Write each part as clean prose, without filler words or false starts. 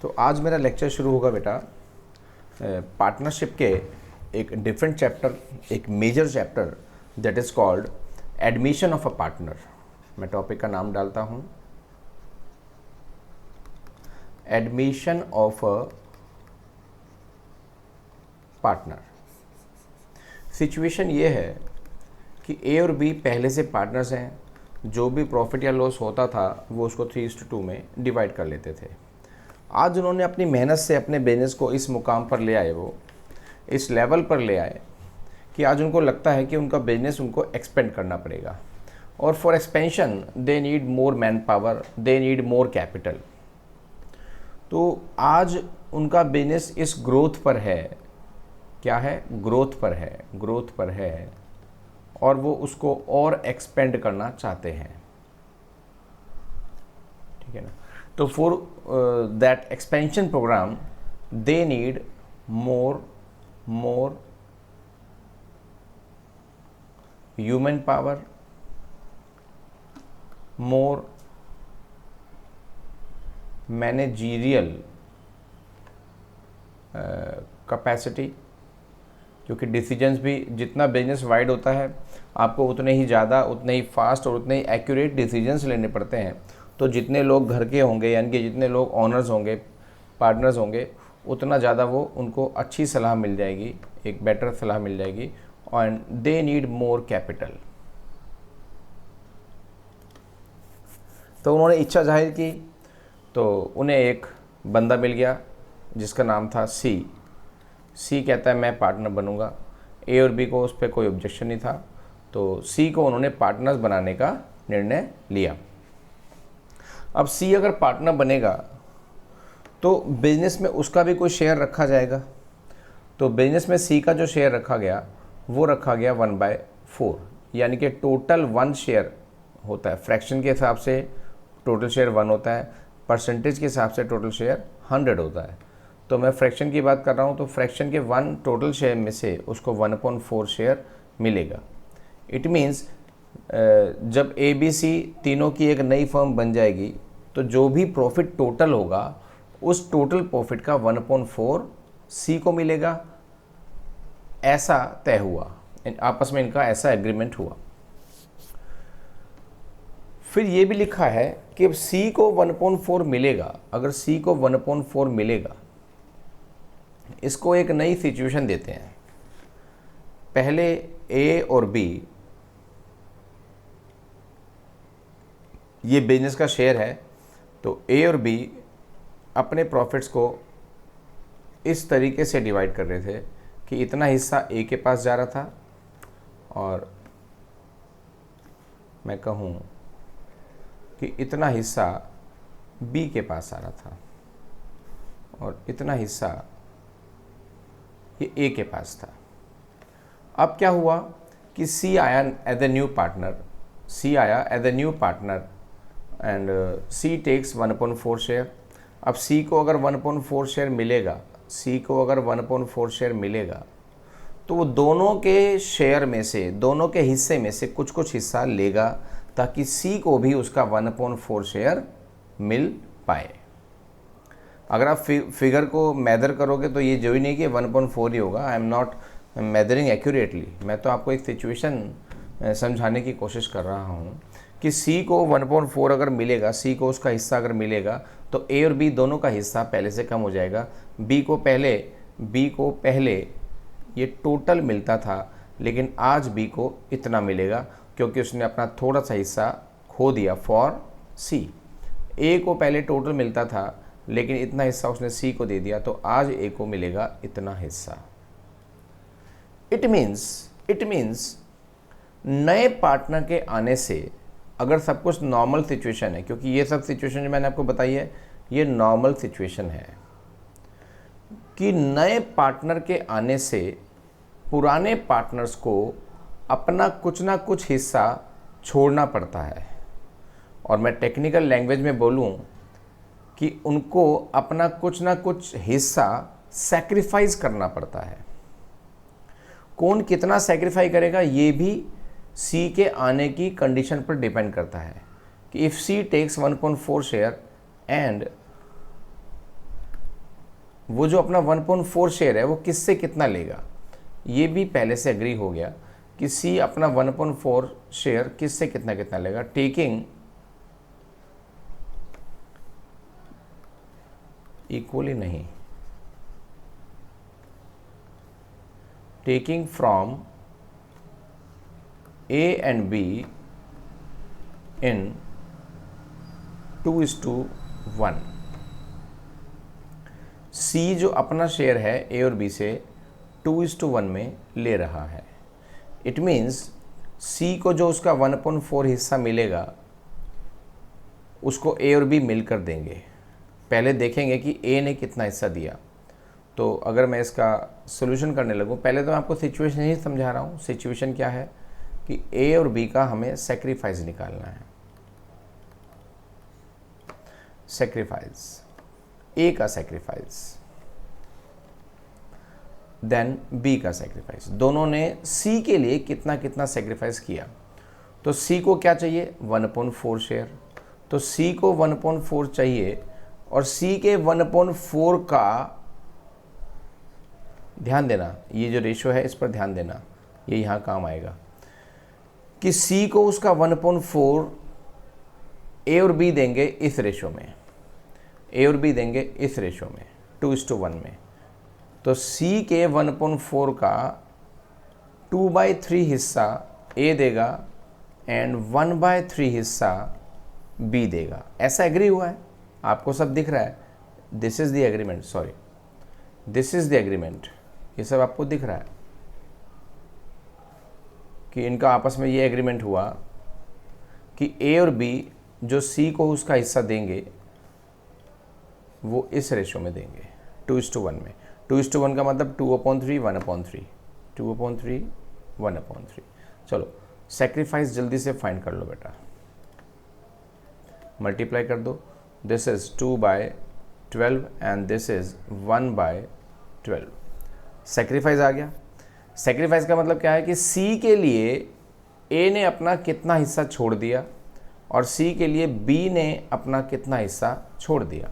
तो आज मेरा लेक्चर शुरू होगा बेटा पार्टनरशिप के एक डिफरेंट चैप्टर, एक major chapter that is called admission of a partner. मैं टॉपिक का नाम डालता हूँ admission of a partner. Situation ये है कि ए और बी पहले से पार्टनर्स हैं, जो भी प्रॉफिट या लॉस होता था वो उसको 3:2 में डिवाइड कर लेते थे। आज उन्होंने अपनी मेहनत से अपने बिजनेस को इस मुकाम पर ले आए, वो इस लेवल पर ले आए कि आज उनको लगता है कि उनका बिजनेस उनको एक्सपेंड करना पड़ेगा, और for expansion they need more man power, they need more capital. तो आज उनका बिजनेस इस ग्रोथ पर है, क्या है, ग्रोथ पर है, ग्रोथ पर है, और वो उसको और एक्सपेंड करना चाहते हैं। ठीक है ना। तो for that expansion programme they need more human power, more managerial capacity, क्योंकि डिसीजंस भी जितना बिजनेस वाइड होता है आपको उतने ही ज़्यादा, उतने ही फास्ट और उतने ही एक्यूरेट डिसीजंस लेने पड़ते हैं। तो जितने लोग घर के होंगे, यानी कि जितने लोग ऑनर्स होंगे, पार्टनर्स होंगे, उतना ज़्यादा वो उनको अच्छी सलाह मिल जाएगी, एक बेटर सलाह मिल जाएगी, and they need more capital. तो उन्होंने इच्छा जाहिर की, तो उन्हें एक बंदा मिल गया जिसका नाम था सी कहता है मैं पार्टनर बनूंगा। ए और बी को उस पर कोई ऑब्जेक्शन नहीं था, तो सी को उन्होंने पार्टनर्स बनाने का निर्णय लिया। अब सी अगर पार्टनर बनेगा तो बिजनेस में उसका भी कोई शेयर रखा जाएगा। तो बिजनेस में सी का जो शेयर रखा गया वो रखा गया 1/4, यानी कि टोटल 1 शेयर होता है। फ्रैक्शन के हिसाब से टोटल शेयर 1 होता है, परसेंटेज के हिसाब से टोटल शेयर 100 होता है। तो मैं फ्रैक्शन की बात कर रहा हूँ, तो फ्रैक्शन के 1 टोटल शेयर में से उसको 1/4 शेयर मिलेगा। इट मीन्स जब ए बी सी तीनों की एक नई फर्म बन जाएगी तो जो भी प्रॉफिट टोटल होगा उस टोटल प्रॉफिट का 1/4 सी को मिलेगा। ऐसा तय हुआ, आपस में इनका ऐसा एग्रीमेंट हुआ। फिर ये भी लिखा है कि सी को 1/4 मिलेगा। अगर सी को 1/4 मिलेगा, इसको एक नई सिचुएशन देते हैं। पहले ए और बी, ये बिजनेस का शेयर है, तो ए और बी अपने प्रॉफिट्स को इस तरीके से डिवाइड कर रहे थे कि इतना हिस्सा ए के पास जा रहा था, और मैं कहूँ कि इतना हिस्सा बी के पास आ रहा था, और इतना हिस्सा ये ए के पास था। अब क्या हुआ कि सी आया as a new partner, and C takes 1/4 share. अब सी को अगर 1/4 शेयर मिलेगा, तो वो दोनों के शेयर में से, दोनों के हिस्से में से कुछ कुछ हिस्सा लेगा, ताकि सी को भी उसका 1/4 शेयर मिल पाए। अगर आप फिगर को मेजर करोगे तो ये जो ही नहीं कि 1/4 ही होगा। I am not measuring accurately, मैं तो आपको एक सिचुएशन समझाने की कोशिश कर रहा हूँ कि सी को 1/4 अगर मिलेगा, सी को उसका हिस्सा अगर मिलेगा, तो ए और बी दोनों का हिस्सा पहले से कम हो जाएगा। बी को पहले ये टोटल मिलता था, लेकिन आज बी को इतना मिलेगा क्योंकि उसने अपना थोड़ा सा हिस्सा खो दिया फॉर सी। ए को पहले टोटल मिलता था, लेकिन इतना हिस्सा उसने सी को दे दिया, तो आज ए को मिलेगा इतना हिस्सा। इट मीन्स नए पार्टनर के आने से, अगर सब कुछ नॉर्मल सिचुएशन है, क्योंकि ये सब सिचुएशन जो मैंने आपको बताई है ये नॉर्मल सिचुएशन है, कि नए पार्टनर के आने से पुराने पार्टनर्स को अपना कुछ ना कुछ हिस्सा छोड़ना पड़ता है। और मैं टेक्निकल लैंग्वेज में बोलूं कि उनको अपना कुछ ना कुछ हिस्सा सैक्रिफाइस करना पड़ता है। कौन कितना सैक्रिफाई करेगा ये भी सी के आने की कंडीशन पर डिपेंड करता है कि if C takes 1/4 share and वो जो अपना 1.4 शेयर है वो किससे कितना लेगा, ये भी पहले से एग्री हो गया कि सी अपना 1.4 शेयर किससे कितना कितना लेगा, टेकिंग इक्वली नहीं, taking from A and be in 2:1। सी जो अपना शेयर है ए और बी से 2:1 में ले रहा है। इट मीन्स सी को जो उसका 1.4 हिस्सा मिलेगा उसको ए और बी मिलकर देंगे। पहले देखेंगे कि ए ने कितना हिस्सा दिया। तो अगर मैं इसका सॉल्यूशन करने लगूं, पहले तो मैं आपको सिचुएशन ही समझा रहा हूं। सिचुएशन क्या है कि ए और बी का हमें सेक्रीफाइस निकालना है। सेक्रीफाइस, ए का सेक्रीफाइस देन बी का सेक्रीफाइस, दोनों ने सी के लिए कितना कितना सेक्रीफाइस किया। तो सी को क्या चाहिए, 1.4 शेयर। तो सी को 1.4 चाहिए और सी के 1.4 का, ध्यान देना ये जो रेशो है इस पर ध्यान देना, ये यहाँ काम आएगा कि सी को उसका 1.4 ए और बी देंगे इस रेशो में, ए और बी देंगे इस रेशो में 2:1 में। तो सी के 1.4 का 2/3 हिस्सा ए देगा एंड 1/3 हिस्सा बी देगा। ऐसा एग्री हुआ है, आपको सब दिख रहा है। This is the agreement, sorry this is the agreement, ये सब आपको दिख रहा है कि इनका आपस में ये एग्रीमेंट हुआ कि ए और बी जो सी को उसका हिस्सा देंगे वो इस रेशो में देंगे 2:1 में। 2:1 का मतलब 2/3 1/3, 2/3 1/3। चलो सेक्रीफाइस जल्दी से फाइंड कर लो बेटा, मल्टीप्लाई कर दो। This is 2/12 and this is 1/12। Sacrifice आ गया। सेक्रीफाइस का मतलब क्या है कि सी के लिए ए ने अपना कितना हिस्सा छोड़ दिया और सी के लिए बी ने अपना कितना हिस्सा छोड़ दिया।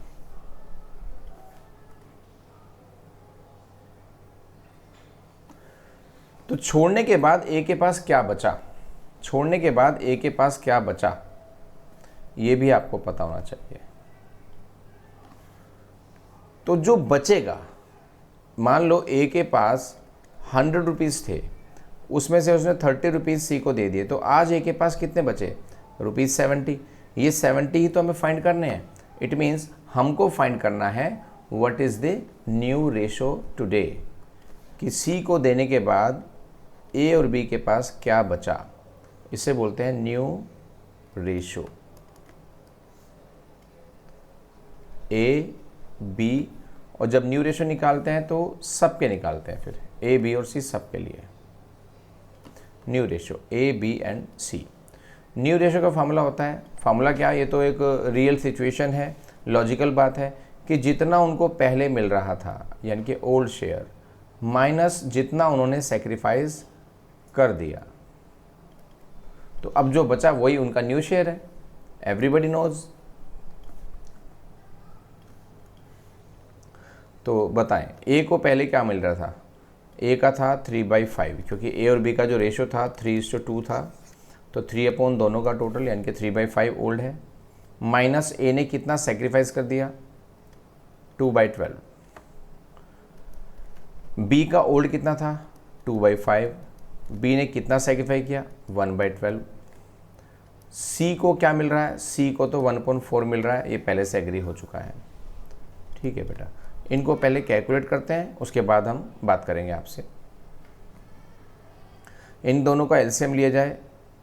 तो छोड़ने के बाद ए के पास क्या बचा, छोड़ने के बाद ए के पास क्या बचा, ये भी आपको पता होना चाहिए। तो जो बचेगा, मान लो ए के पास 100 रुपीज़ थे, उसमें से उसने 30 रुपीज़ सी को दे दिए, तो आज ए के पास कितने बचे, ₹70। ये 70 ही तो हमें फाइंड करने हैं। इट मीन्स हमको फाइंड करना है what is the new ratio today, कि सी को देने के बाद ए और बी के पास क्या बचा, इसे बोलते हैं न्यू रेशो। ए बी, और जब न्यू रेशो निकालते हैं तो सबके निकालते हैं, फिर ए बी और सी सबके लिए new ratio A B and C. New ratio का फार्मूला होता है, फार्मूला क्या, ये तो एक रियल सिचुएशन है, लॉजिकल बात है कि जितना उनको पहले मिल रहा था यानी कि ओल्ड शेयर माइनस जितना उन्होंने सेक्रीफाइस कर दिया, तो अब जो बचा वही उनका न्यू शेयर है। Everybody knows. तो बताएं ए को पहले क्या मिल रहा था, ए का था 3/5, क्योंकि ए और बी का जो रेशो था 3:2 था, तो 3 दोनों का टोटल यानी कि 3/5 ओल्ड है, माइनस ए ने कितना सेक्रीफाइस कर दिया 2/12। बी का ओल्ड कितना था 2/5, बी ने कितना सेक्रीफाइस किया 1/12। सी को क्या मिल रहा है, सी को तो 1.4 मिल रहा है, ये पहले से एग्री हो चुका है। ठीक है बेटा, इनको पहले कैलकुलेट करते हैं, उसके बाद हम बात करेंगे आपसे। इन दोनों का एलसीएम लिया जाए,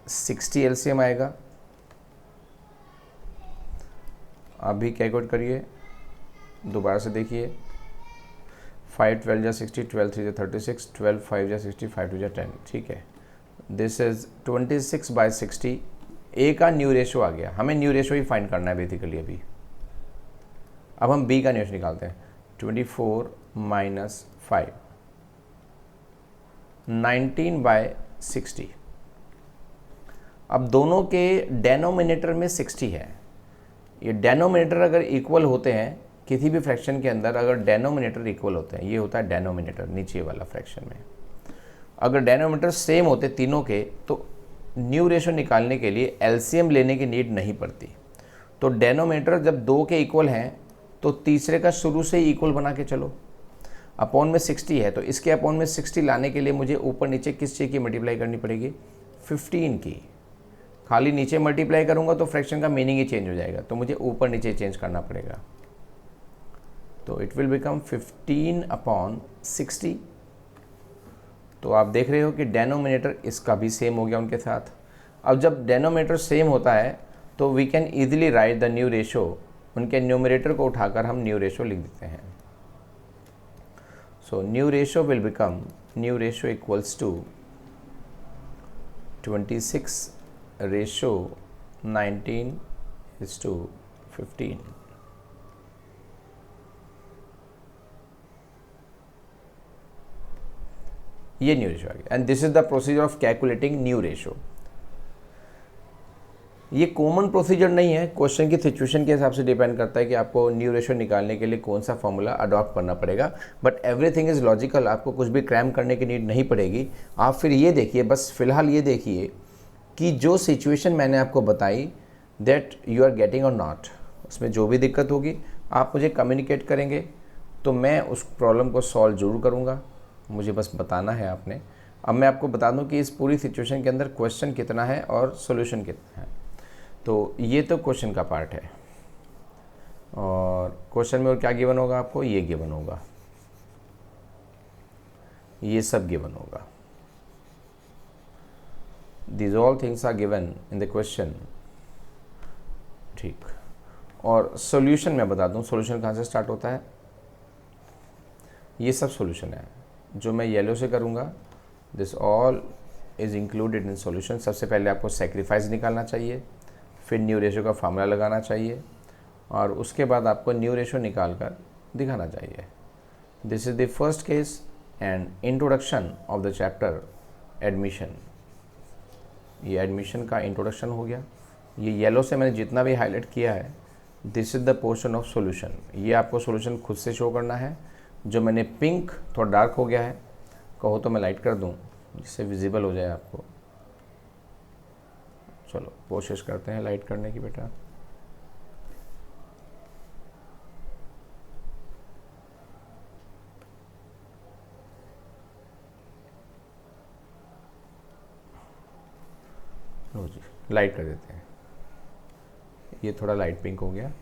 60 एलसीएम आएगा। आप भी कैलकुलेट करिए, दोबारा से देखिए। 5 12 जा 60, 12 3 जा 36, 12 5 जा 60, 5 2 जा 10। ठीक है, दिस इज 26/60। ए का न्यू रेशो आ गया, हमें न्यू रेशो ही फाइंड करना है बेसिकली अभी। अब हम बी का न्यू रेशो निकालते हैं। 24 - 5, 19/60। अब दोनों के डेनोमिनेटर में 60 है। ये डेनोमिनेटर अगर इक्वल होते हैं, किसी भी फ्रैक्शन के अंदर अगर डेनोमिनेटर इक्वल होते हैं, ये होता है डेनोमिनेटर नीचे वाला फ्रैक्शन में, अगर डेनोमिनेटर सेम होते तीनों के तो न्यू रेशो निकालने के लिए एलसीएम लेने की नीड नहीं पड़ती। तो डेनोमिनेटर जब 2 के इक्वल हैं तो तीसरे का शुरू से ही इक्वल बना के चलो। अपॉन में 60 है तो इसके अपॉन में 60 लाने के लिए मुझे ऊपर नीचे किस चीज़ की मल्टीप्लाई करनी पड़ेगी, 15 की। खाली नीचे मल्टीप्लाई करूंगा तो फ्रैक्शन का मीनिंग ही चेंज हो जाएगा, तो मुझे ऊपर नीचे चेंज करना पड़ेगा। तो इट विल बिकम 15/60। तो आप देख रहे हो कि डेनोमिनेटर इसका भी सेम हो गया उनके साथ। अब जब डेनोमिनेटर सेम होता है तो we can easily write the new ratio, उनके न्यूमरेटर को उठाकर हम न्यू रेशो लिख देते हैं। So new ratio will become, new ratio equals to 26:19:15। ये न्यू रेशो आ गया and this is the procedure of calculating new ratio. ये कॉमन प्रोसीजर नहीं है, क्वेश्चन की सिचुएशन के हिसाब से डिपेंड करता है कि आपको न्यू रेशो निकालने के लिए कौन सा फॉर्मूला अडॉप्ट करना पड़ेगा, बट एवरीथिंग इज़ लॉजिकल, आपको कुछ भी क्रैम करने की नीड नहीं पड़ेगी। आप फिर ये देखिए, बस फिलहाल ये देखिए कि जो सिचुएशन मैंने आपको बताई दैट यू आर गेटिंग और नॉट, उसमें जो भी दिक्कत होगी आप मुझे कम्युनिकेट करेंगे तो मैं उस प्रॉब्लम को सॉल्व ज़रूर करूँगा, मुझे बस बताना है आपने। अब मैं आपको बता दूं कि इस पूरी सिचुएशन के अंदर क्वेश्चन कितना है और सॉल्यूशन कितना है। तो ये तो क्वेश्चन का पार्ट है, और क्वेश्चन में और क्या गिवन होगा आपको, ये गिवन होगा, ये सब गिवन होगा। These all things are given in the question। ठीक, और सॉल्यूशन मैं बता दूं, सॉल्यूशन कहाँ से स्टार्ट होता है, ये सब सॉल्यूशन है जो मैं येलो से करूँगा। This all is included in solution. सबसे पहले आपको सेक्रीफाइस निकालना चाहिए, फिर न्यू रेशो का फार्मूला लगाना चाहिए, और उसके बाद आपको न्यू रेशो निकाल कर दिखाना चाहिए। This is the first case and introduction of the chapter admission. ये एडमिशन का इंट्रोडक्शन हो गया। ये येलो से मैंने जितना भी हाईलाइट किया है, this is the portion of solution. ये आपको सॉल्यूशन खुद से शो करना है। जो मैंने पिंक थोड़ा डार्क हो गया है, कहो तो मैं लाइट कर दूं जिससे विजिबल हो जाए आपको। चलो कोशिश करते हैं लाइट करने की बेटा। लो जी, लाइट कर देते हैं। ये थोड़ा लाइट पिंक हो गया,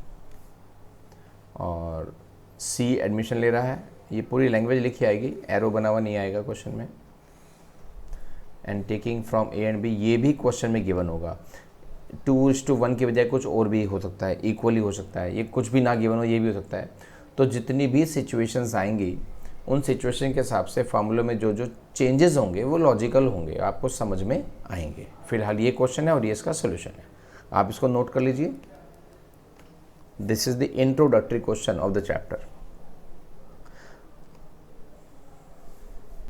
और सी एडमिशन ले रहा है। ये पूरी लैंग्वेज लिखी आएगी, एरो बना हुआ नहीं आएगा क्वेश्चन में। And taking from A and B, ये भी क्वेश्चन में गिवन होगा। 2:1 की बजाय कुछ और भी हो सकता है, इक्वली हो सकता है, ये कुछ भी ना गिवन हो ये भी हो सकता है। तो जितनी भी सिचुएशंस आएंगी उन सिचुएशन के हिसाब से फार्मूले में जो जो चेंजेस होंगे वो लॉजिकल होंगे, आपको समझ में आएंगे। फिलहाल ये क्वेश्चन है और ये इसका सोल्यूशन है, आप इसको नोट कर लीजिए। This is the introductory question of the chapter.